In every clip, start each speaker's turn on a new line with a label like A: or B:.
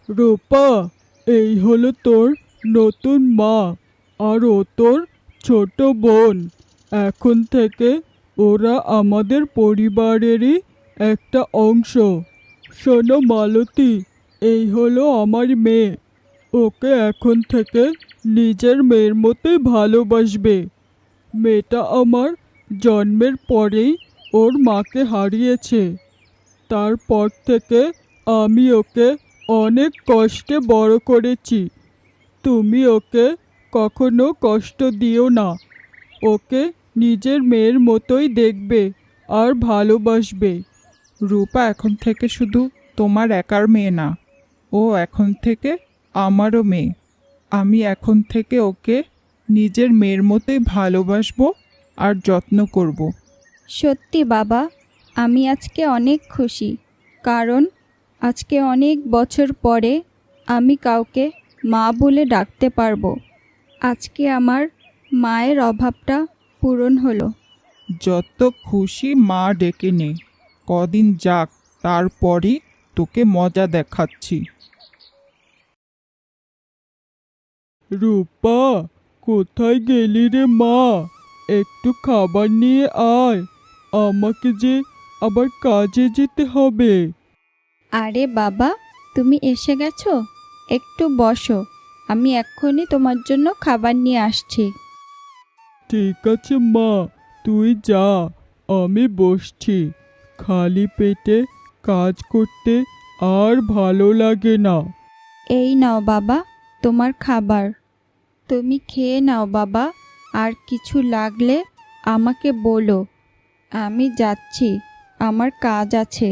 A: রূপা, এই হলো তোর নতুন মা, আর ও তোর ছোট বোন। এখন থেকে ওরা আমাদের পরিবারেরই একটা অংশ। শোনো মালতী, এই হলো আমার মেয়ে। ওকে এখন থেকে নিজের মেয়ের মতোই ভালোবাসবে। মেয়েটা আমার জন্মের পরেই ওর মাকে হারিয়েছে। তারপর থেকে আমি ওকে অনেক কষ্টে বড় করেছি। তুমি ওকে কখনো কষ্ট দিও না। ওকে নিজের মেয়ের মতোই দেখবে আর ভালোবাসবে।
B: রূপা এখন থেকে শুধু তোমার একার মেয়ে না, ও এখন থেকে আমারও মেয়ে। আমি এখন থেকে ওকে নিজের মেয়ের মতোই ভালোবাসবো আর যত্ন করব।
C: সত্যি বাবা, আমি আজকে অনেক খুশি, কারণ আজকে অনেক বছর পরে আমি কাউকে মা বলে ডাকতে পারবো। আজকে আমার মায়ের অভাবটা পূরণ হলো।
B: যত খুশি মা ডেকে নে, কদিন যাক, তারপরই তোকে মজা দেখাচ্ছি।
A: রূপা, কোথায় গেলি রে মা? একটু খাবার নিয়ে আয়, আমাকে যে আবার কাজে যেতে হবে।
C: আরে বাবা, তুমি এসে গেছো? একটু বসো, আমি এক্ষুনি তোমার জন্য খাবার নিয়ে আসছি।
A: ঠিক আছে মা, তুই যা, আমি বসছি। খালি পেটে কাজ করতে আর ভালো লাগে না।
C: এই নাও বাবা, তোমার খাবার। তুমি খেয়ে নাও বাবা, আর কিছু লাগলে আমাকে বলো। আমি যাচ্ছি, আমার কাজ আছে।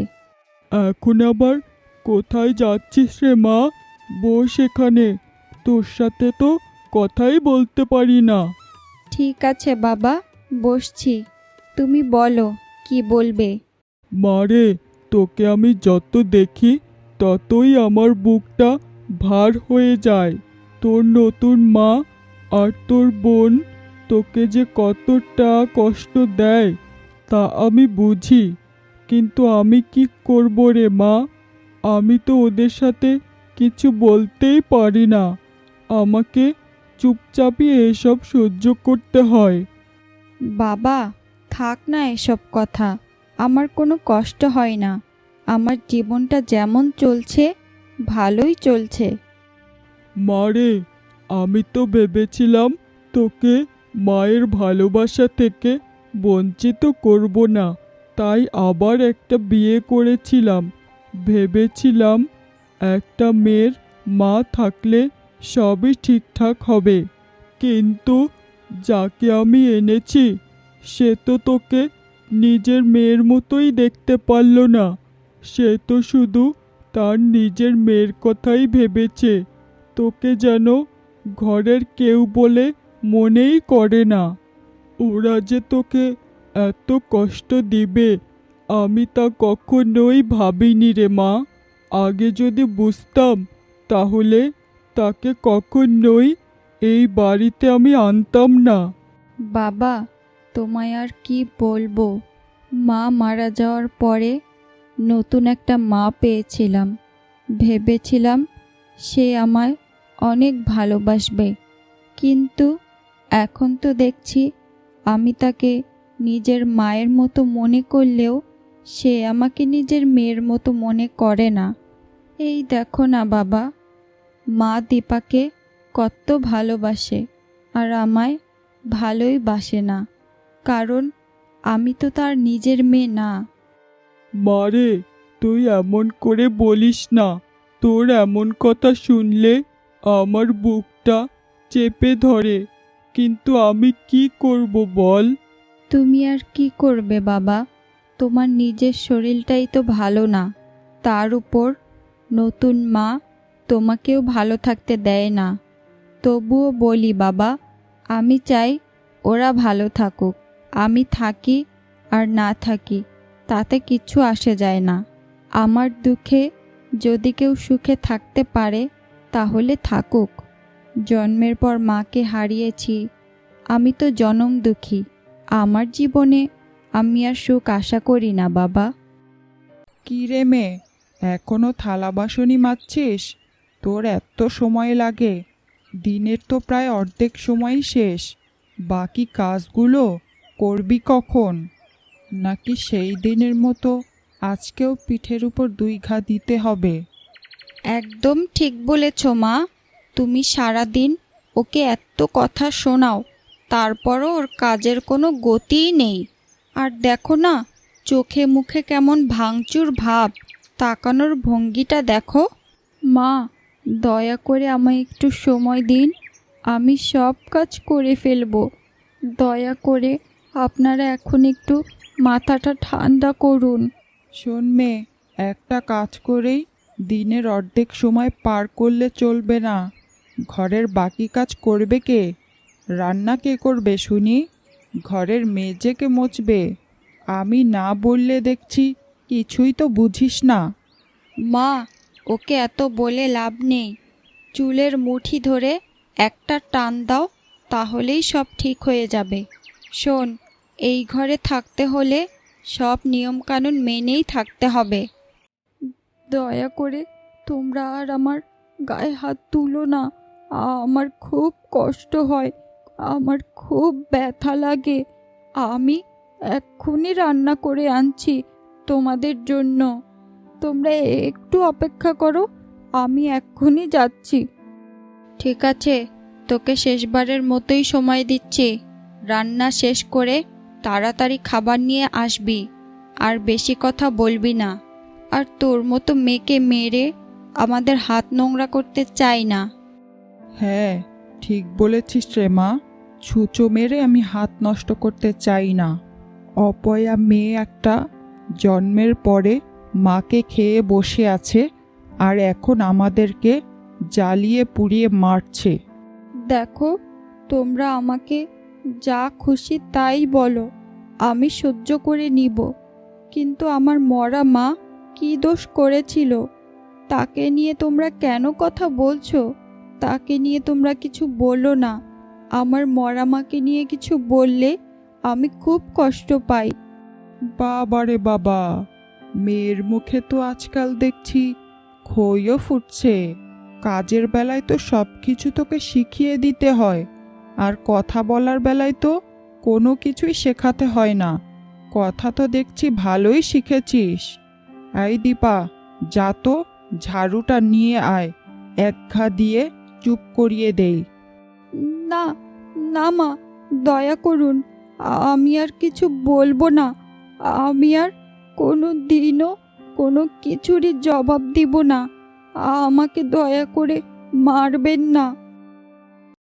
A: এখন আবার কোথায় যাচ্ছিস রে মা? বস এখানে, তোর সাথে তো কথাই বলতে পারি না।
C: ঠিক আছে বাবা, বসছি। তুমি বলো, কি বলবে?
A: মারে, তোকে আমি যত দেখি ততই আমার বুকটা ভার হয়ে যায়। তোর নতুন মা আর তোর বোন তোকে যে কতটা কষ্ট দেয় তা আমি বুঝি, কিন্তু আমি কি করব রে মা? আমি তো ওদের সাথে কিছু বলতেই পারি না। আমাকে চুপচাপই এসব সহ্য করতে হয়।
C: বাবা, থাক না এসব কথা। আমার কোনো কষ্ট হয় না। আমার জীবনটা যেমন চলছে, ভালোই চলছে।
A: মারে, আমি তো ভেবেছিলাম তোকে মায়ের ভালোবাসা থেকে বঞ্চিত করব না, তাই আবার একটা বিয়ে করেছিলাম। ভেবেছিলাম একটা মেয়ের মা থাকলে সবই ঠিকঠাক হবে, কিন্তু যাকে আমি এনেছি সে তো তোকে নিজের মেয়ের মতোই দেখতে পারল না। সে তো শুধু তার নিজের মেয়ের কথাই ভেবেছে। তোকে যেন ঘরের কেউ বলে মনেই করে না। ওরা যে তোকে এত কষ্ট দিবে আমি তা কখনোই ভাবিনি রে মা। আগে যদি বুঝতাম তাহলে তাকে কখনোই এই বাড়িতে আমি আনতাম না।
C: বাবা, তোমায় আর কি বলবো। মা মারা যাওয়ার পরে নতুন একটা মা পেয়েছিলাম। ভেবেছিলাম সে আমায় অনেক ভালোবাসবে, কিন্তু এখন তো দেখছি আমি তাকে নিজের মায়ের মতো মনে করলেও সে আমাকে নিজের মেয়ের মতো মনে করে না। এই দেখো না বাবা, মা দীপাকে কত ভালোবাসে, আর আমায় ভালোই বাসে না, কারণ আমি তো তার নিজের মেয়ে না।
A: মারে, তুই এমন করে বলিস না। তোর এমন কথা শুনলে আমার বুকটা চেপে ধরে, কিন্তু আমি কি করব বল?
C: তুমি আর কি করবে বাবা, তোমার নিজের শরীরটাই তো ভালো না। তার উপর নতুন মা তোমাকেও ভালো থাকতে দেয় না। তবুও বলি বাবা, আমি চাই ওরা ভালো থাকুক। আমি থাকি আর না থাকি তাতে কিছু আসে যায় না। আমার দুঃখে যদি কেউ সুখে থাকতে পারে তাহলে থাকুক। জন্মের পর মাকে হারিয়েছি, আমি তো জনম দুঃখী। আমার জীবনে আমি আর সুখ আশা করি না বাবা।
B: কি রে মেয়ে, এখনো থালা বাসনই মাজছিস? তোর এত সময় লাগে? দিনের তো প্রায় অর্ধেক সময়ই শেষ। বাকি কাজগুলো করবি কখন? নাকি সেই দিনের মতো আজকেও পিঠের উপর 2 ঘা দিতে হবে?
C: একদম ঠিক বলেছ মা। তুমি সারাদিন ওকে এত কথা শোনাও, তারপরও ওর কাজের কোনো গতিই নেই। আর দেখো না, চোখে মুখে কেমন ভাঙচুর ভাব, তাকানোর ভঙ্গিটা দেখো। মা, দয়া করে আমায় একটু সময় দিন, আমি সব কাজ করে ফেলবো। দয়া করে আপনারা এখন একটু মাথাটা ঠান্ডা করুন।
B: শোন মেয়ে, একটা কাজ করেই দিনের অর্ধেক সময় পার করলে চলবে না। ঘরের বাকি কাজ করবে কে? রান্না কে করবে শুনি? ঘরের মেঝে কে মুছবে? আমি না বললে দেখছি কিছুই তো বুঝিস না।
C: মা, ওকে এত বলে লাভ নেই। চুলের মুঠি ধরে একটা টান দাও, তাহলেই সব ঠিক হয়ে যাবে। শোন, এই ঘরে থাকতে হলে সব নিয়মকানুন মেনেই থাকতে হবে। দয়া করে তোমরা আর আমার গায়ে হাত তুলো না। আমার খুব কষ্ট হয়, আমার খুব ব্যথা লাগে। আমি এক্ষুনি রান্না করে আনছি তোমাদের জন্য। তোমরা একটু অপেক্ষা করো, আমি এক্ষুনি যাচ্ছি। ঠিক আছে, তোকে শেষবারের মতোই সময় দিচ্ছি। রান্না শেষ করে তাড়াতাড়ি খাবার নিয়ে আসবি, আর বেশি কথা বলবি না। আর তোর মতো মেয়েকে মেরে আমাদের হাত নোংরা করতে চাই না।
B: হ্যাঁ, ঠিক বলেছিস রে মা। ছুঁচো মেরে আমি হাত নষ্ট করতে চাই না। অপয়া মেয়ে একটা, জন্মের পরে মাকে খেয়ে বসে আছে, আর এখন আমাদেরকে জ্বালিয়ে পুড়িয়ে মারছে।
C: দেখো, তোমরা আমাকে যা খুশি তাই বলো, আমি সহ্য করে নিব। কিন্তু আমার মরা মা কী দোষ করেছিল? তাকে নিয়ে তোমরা কেন কথা বলছো? তাকে নিয়ে তোমরা কিছু বলো না। আমার মরা মাকে নিয়ে কিছু বললে আমি খুব কষ্ট পাই।
B: বাবা রে বাবা, মেয়ের মুখে তো আজকাল দেখছি খইও ফুটছে। কাজের বেলায় তো সব কিছু তোকে শিখিয়ে দিতে হয়, আর কথা বলার বেলায় তো কোনো কিছুই শেখাতে হয় না। কথা তো দেখছি ভালোই শিখেছিস। এই দীপা, যা তো ঝাড়ুটা নিয়ে আয়, 1 ঘা দিয়ে চুপ করিয়ে দেই।
C: না, না মা, দয়া করুন, আমি আর কিছু বলবো না। আমি আর কোনো দিনও কোনো কিছুরই জবাব দিব না। আমাকে দয়া করে মারবেন না।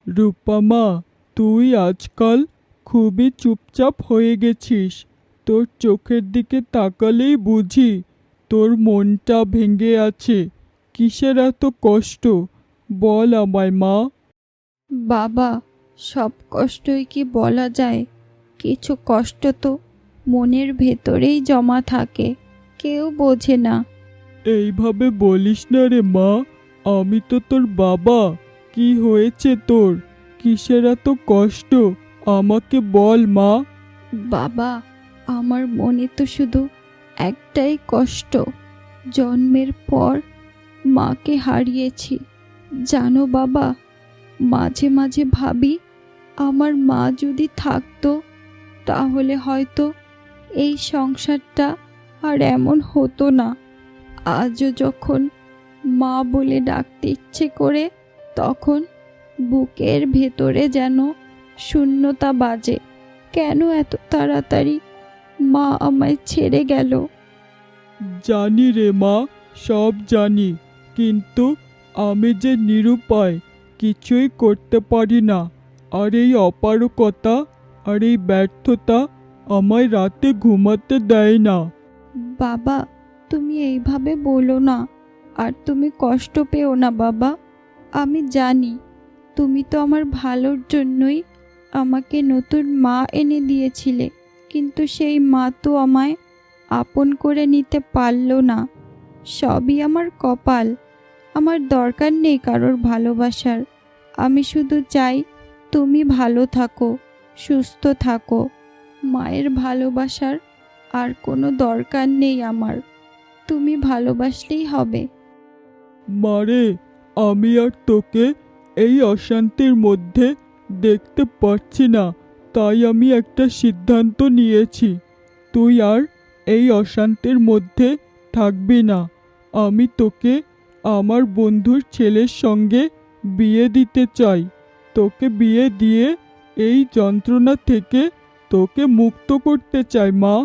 A: রূপা, তুই আজকাল খুবই চুপচাপ হয়ে গেছিস। তোর চোখের দিকে তাকালেই বুঝি তোর মনটা ভেঙে আছে। কিসের এত কষ্ট বল আমায় মা।
C: বাবা, সব কষ্টই কি বলা যায়? কিছু কষ্ট তো মনের ভেতরেই জমা থাকে, কেউ বোঝে না।
A: এইভাবে বলিস না রে মা, আমি তো তোর বাবা। কি হয়েছে তোর? কিসের এত কষ্ট আমাকে বল মা।
C: বাবা, আমার মনে তো শুধু একটাই কষ্ট। জন্মের পর মাকে হারিয়েছি। জানো বাবা, মাঝে মাঝে ভাবি আমার মা যদি থাকতো, তাহলে হয়তো এই সংসারটা আর এমন হতো না। আজও যখন মা বলে ডাকতে ইচ্ছে করে, তখন বুকের ভেতরে যেন শূন্যতা বাজে। কেন এত তাড়াতাড়ি মা আমায় ছেড়ে গেল?
A: জানি রে মা, সব জানি, কিন্তু আমি যে নিরুপায়, কিছুই করতে পারি না। আর এই অপারগতা আর এই ব্যর্থতা আমায় রাতে ঘুমাতে দেয় না।
C: বাবা, তুমি এইভাবে বলো না, আর তুমি কষ্ট পেও না বাবা। আমি জানি তুমি তো আমার ভালোর জন্যই আমাকে নতুন মা এনে দিয়েছিলে, কিন্তু সেই মা তো আমায় আপন করে নিতে পারলো না। সবই আমার কপাল। আমার দরকার নেই কারোর ভালোবাসার। আমি শুধু চাই তুমি ভালো থাকো, সুস্থ থাকো। মায়ের ভালোবাসার আর কোনো দরকার নেই আমার। তুমি ভালোবাসলেই হবে।
A: মারে, আমি আর তোকে এই অশান্তির মধ্যে দেখতে পাচ্ছি না, তাই আমি একটা সিদ্ধান্ত নিয়েছি। তুই আর এই অশান্তির মধ্যে থাকবি না। আমি তোকে আমার বন্ধুর ছেলের সঙ্গে বিয়ে দিতে চাই। তোকে বিয়ে দিয়ে এই যন্ত্রণা থেকে তোকে মুক্ত করতে চাই মা।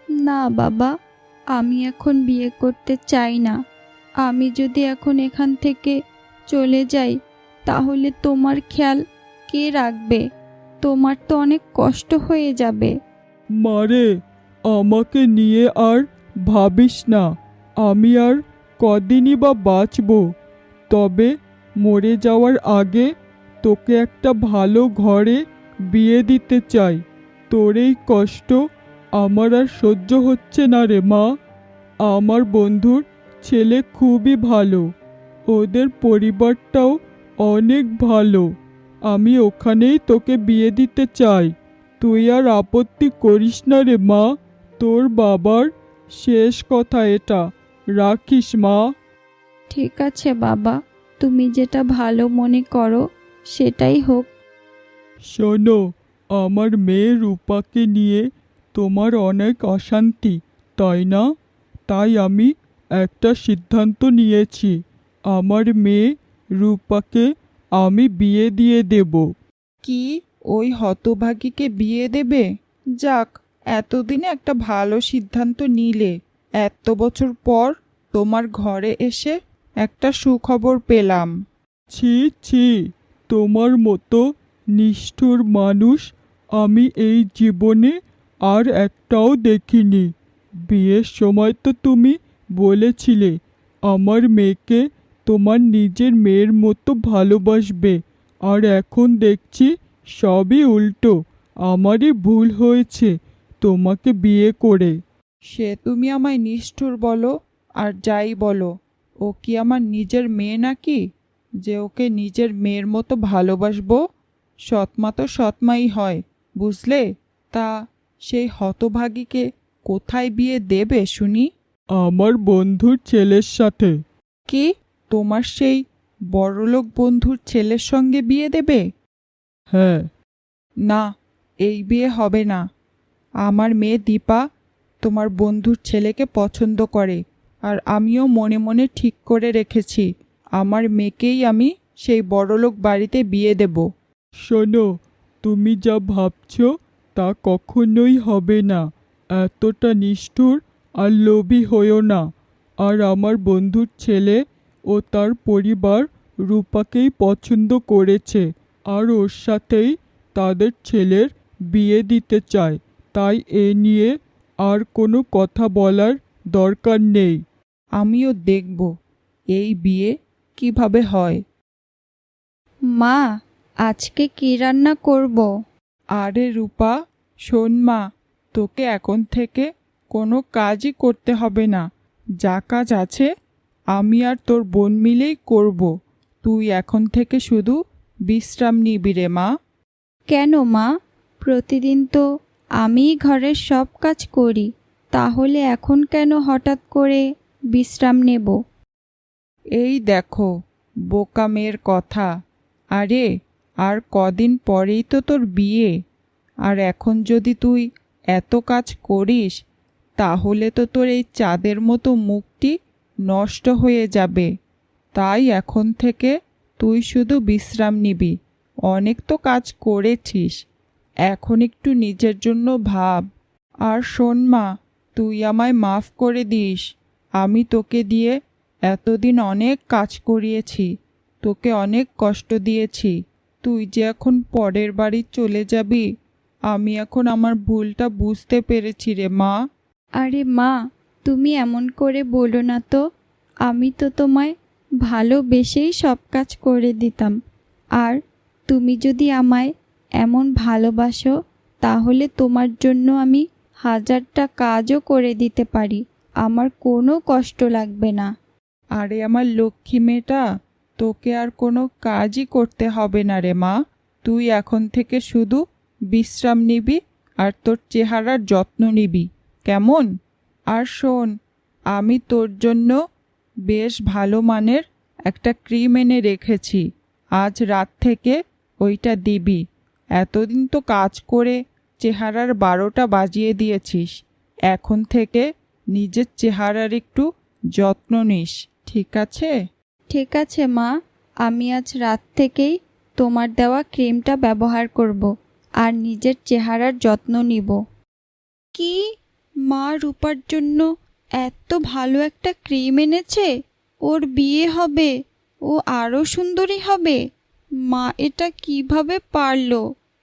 C: না বাবা, আমি এখন বিয়ে করতে চাই না। আমি যদি এখন এখান থেকে চলে যাই তাহলে তোমার খেয়াল কে রাখবে? তোমার তো অনেক কষ্ট হয়ে যাবে।
A: মারে, আমাকে নিয়ে আর ভাবিস না। আমি আর কদিনই বা বাঁচব। তবে মরে যাওয়ার আগে তোকে একটা ভালো ঘরে বিয়ে দিতে চাই। তোর এই কষ্ট আমার আর সহ্য হচ্ছে না রে মা। আমার বন্ধুর ছেলে খুবই ভালো, ওদের পরিবারটাও অনেক ভালো। আমি ওখানেই তোকে বিয়ে দিতে চাই। তুই আর আপত্তি করিস না রে মা। তোর বাবার শেষ কথা এটা, রাখিস মা।
C: ঠিক আছে বাবা, তুমি যেটা ভালো মনে করো সেটাই হোক।
A: শোনো, আমার মেয়ে রূপাকে নিয়ে তোমার অনেক অশান্তি, তাই না? তাই আমি একটা সিদ্ধান্ত নিয়েছি। আমার মেয়ে রূপাকে আমি বিয়ে দিয়ে দেব।
B: কি, ওই হতভাগীকে বিয়ে দেবে? যাক, এতদিনে একটা ভালো সিদ্ধান্ত নিলে। এত বছর পর তোমার ঘরে এসে একটা সুখবর পেলাম।
A: ছি ছি, তোমার মতো নিষ্ঠুর মানুষ আমি এই জীবনে আর একটাও দেখিনি। বিয়ের সময় তো তুমি বলেছিলে আমার মেয়েকে তোমার নিজের মেয়ের মতো ভালোবাসবে, আর এখন দেখছি সবই উল্টো। আমারই ভুল হয়েছে তোমাকে বিয়ে করে।
B: সে তুমি আমায় নিষ্ঠুর বলো আর যাই বলো, ও কি আমার নিজের মেয়ে নাকি যে ওকে নিজের মেয়ের মতো ভালোবাসবো? সৎমা তো সৎমাই হয়, বুঝলে? তা সেই হতভাগীকে কোথায় বিয়ে দেবে শুনি?
A: আমার বন্ধুর ছেলের সাথে।
B: কি, তোমার সেই বড়লোক বন্ধুর ছেলের সঙ্গে বিয়ে দেবে?
A: হ্যাঁ।
B: না, এই বিয়ে হবে না। আমার মেয়ে দীপা তোমার বন্ধুর ছেলেকে পছন্দ করে, আর আমিও মনে মনে ঠিক করে রেখেছি আমার মেয়েকেই আমি সেই বড়লোক বাড়িতে বিয়ে দেব।
A: শোনো, তুমি যা ভাবছো তা কখনোই হবে না। এতটা নিষ্ঠুর আর লোভী হইও না। আর আমার বন্ধুর ছেলে ও তার পরিবার রূপাকেই পছন্দ করেছে, আর ওর সাথেই তাদের ছেলের বিয়ে দিতে চায়। তাই এ নিয়ে আর কোনো কথা বলার দরকার নেই।
B: আমিও দেখব এই বিয়ে কিভাবে হয়।
C: মা, আজকে কি রান্না করব?
B: আরে রূপা, শোন মা, তোকে এখন থেকে কোনো কাজই করতে হবে না। যা কাজ আছে আমি আর তোর বোন মিলেই করব। তুই এখন থেকে শুধু বিশ্রাম নিবি রে মা।
C: কেন মা? প্রতিদিন তো আমিই ঘরের সব কাজ করি, তাহলে এখন কেন হঠাৎ করে বিশ্রাম নেব?
B: এই দেখো, বোকা মেয়ের কথা। আরে, আর কদিন পরেই তো তোর বিয়ে, আর এখন যদি তুই এত কাজ করিস তাহলে তো তোর এই চাঁদের মতো মুখটি নষ্ট হয়ে যাবে। তাই এখন থেকে তুই শুধু বিশ্রাম নিবি। অনেক তো কাজ করেছিস, এখন একটু নিজের জন্য ভাব। আর শোন মা, তুই আমায় মাফ করে দিস। আমি তোকে দিয়ে এতদিন অনেক কাজ করিয়েছি, তোকে অনেক কষ্ট দিয়েছি। তুই যে এখন পরের বাড়ি চলে যাবি, আমি এখন আমার ভুলটা বুঝতে পেরেছি রে মা।
C: আরে মা, তুমি এমন করে বলো না তো। আমি তো তোমায় ভালোবেসেই সব কাজ করে দিতাম। আর তুমি যদি আমায় এমন ভালোবাসো তাহলে তোমার জন্য আমি 1000টা কাজও করে দিতে পারি, আমার কোনো কষ্ট লাগবে না।
B: আরে আমার লক্ষ্মী মেয়েটা, তোকে আর কোনো কাজই করতে হবে না রে মা। তুই এখন থেকে শুধু বিশ্রাম নিবি আর তোর চেহারার যত্ন নিবি, কেমন? আর শোন, আমি তোর জন্য বেশ ভালো মানের একটা ক্রিম এনে রেখেছি, আজ রাত থেকে ওইটা দিবি। এতদিন তো কাজ করে চেহারার 12টা বাজিয়ে দিয়েছিস, এখন থেকে নিজের চেহারার একটু যত্ন নিস, ঠিক আছে?
C: ঠিক আছে মা, আমি আজ রাত থেকেই তোমার দেওয়া ক্রিমটা ব্যবহার করব আর নিজের চেহারার যত্ন নিব। কি, মা রূপার জন্য এত ভালো একটা ক্রিম এনেছে? ওর বিয়ে হবে, ও আরও সুন্দরী হবে। মা এটা কিভাবে পারলো?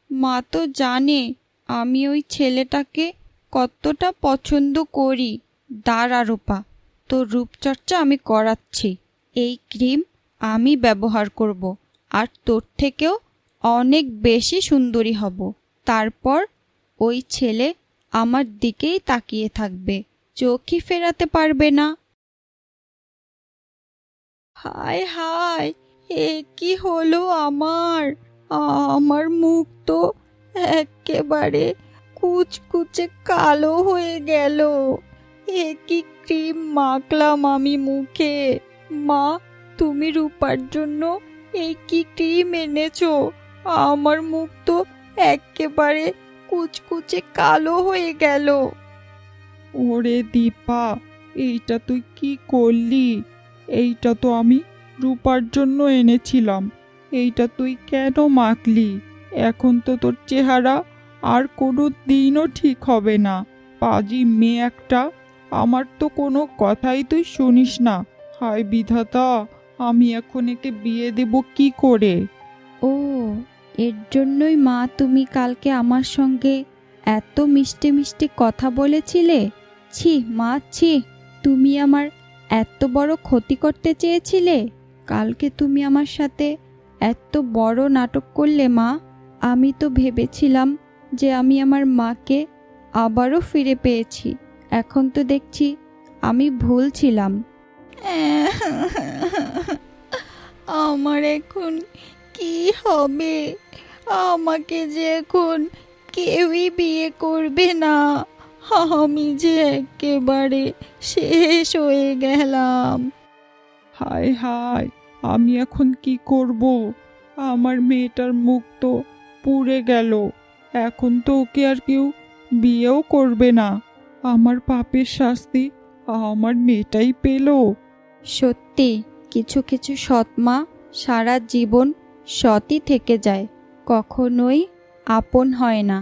C: মা তো জানে আমি ওই ছেলেটাকে কতটা পছন্দ করি। দাঁড়া রূপা, তোর রূপচর্চা আমি করাচ্ছি। এই ক্রিম আমি ব্যবহার করব আর তোর থেকেও অনেক বেশি সুন্দরী হব। তারপর ওই ছেলে আমার দিকেই তাকিয়ে থাকবে, চোখই ফেরাতে পারবে না। হায় হায়, এ কি হলো আমার? আমার মুখ তো একেবারে কুচকুচে কালো হয়ে গেল। এ কি ক্রিম মাখলাম আমি মুখে? মা, তুমি রূপার জন্য এই কি ক্রিম এনেছো? আমার মুখ তো একেবারে কুচকুচে কালো হয়ে গেল।
B: ওরে দীপা, এইটা তুই কি করলি? এইটা তো আমি রূপার জন্য এনেছিলাম, এইটা তুই কেন মাখলি? এখন তো তোর চেহারা আর কোনো দিনও ঠিক হবে না। পাজি মেয়ে একটা, আমার তো কোনো কথাই তুই শুনিস না। হায় বিধাতা, আমি এখন একে বিয়ে দেব কি করে?
C: ও, এর জন্যই মা তুমি কালকে আমার সঙ্গে এত মিষ্টি মিষ্টি কথা বলেছিলে? ছি মা, ছি, তুমি আমার এত বড় ক্ষতি করতে চেয়েছিলে। কালকে তুমি আমার সাথে এত বড় নাটক করলে মা। আমি তো ভেবেছিলাম যে আমি আমার মাকে আবারও ফিরে পেয়েছি। এখন তো দেখছি আমি ভুল ছিলাম। আমার এখন কি হবে? আমাকে যে এখন কেউই বিয়ে করবে না। আমি যে একেবারে শেষ হয়ে গেলাম।
B: হায় হায়, আমি এখন কি করব? আমার মেয়েটার মুখ তো পুড়ে গেল। এখন তো ওকে আর কেউ বিয়েও করবে না। আমার পাপের শাস্তি আমার মেয়েটাই পেল।
C: সত্যি, কিছু কিছু সৎ মা সারা জীবন সৎই থেকে যায়, কখনোই আপন হয় না।